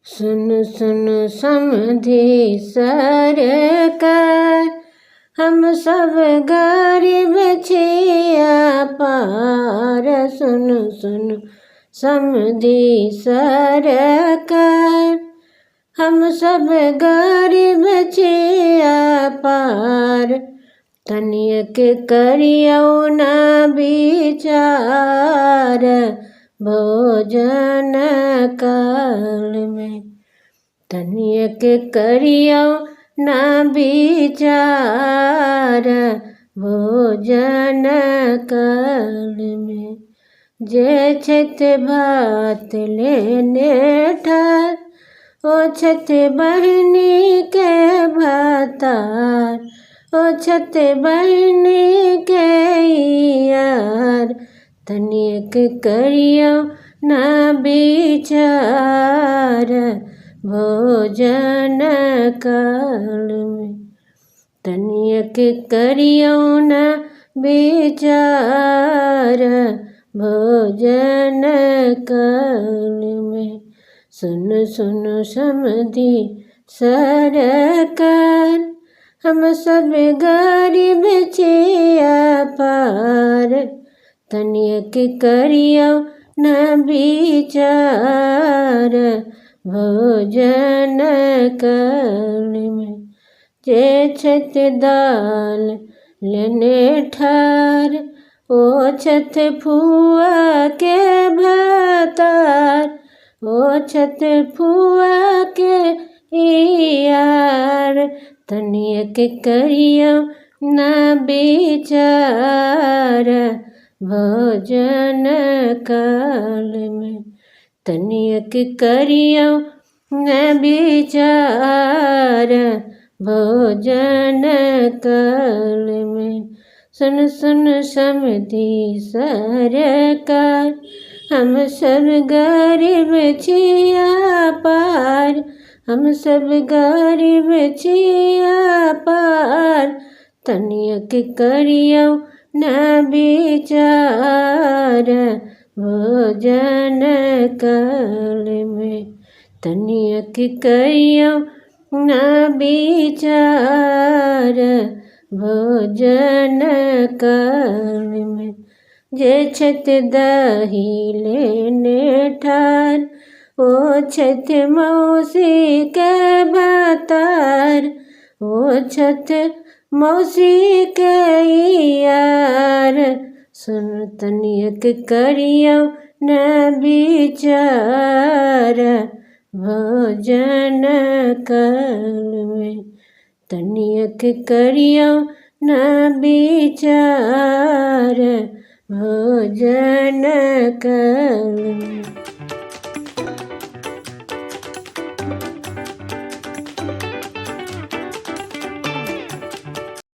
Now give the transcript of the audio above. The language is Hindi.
सुन सुन समधी सरकार, हम सब गरीब छिया पार। सुन सुन समधी सरकार, हम सब गरीब छिया पार। तनिक करियो ना विचार, भोजन काल में। तनिक करियो ना विचार, भोजन काल में। जे छत भात लेने ठार, ओ छत बहनी के भातार। ओ छत बहनी के यार, तनिक करियो ना विचार, भोजन काल में। तनिक करियो ना विचार, भोजन काल में। सुन सुन समधी सरकार, हम सब गरीब छिया पार। तनिक करियो ना विचार, भोजन काल में। जे छत दाल लेने ठार, ओ छत फुआ के भातार। ओ छत फुआ के यार, तनिक करियो ना विचार, भोजन काल में। तनिक करियो ना विचार, भोजन काल में। सुन सुन समधी सरकार, हम सब गरीब छिया पार। हम सब गरीब छिया पार। तनिक करियो ना विचार, भोजन काल में। तनिक करियो ना विचार, भोजन काल में। जे छत दही लेने ठार, ओ छत मौसी के भातार। ओ छत मौसी के यार, सुन तनिक करियो ना विचार, भोजन काल में। तनिक करियो ना विचार, भोजन काल में।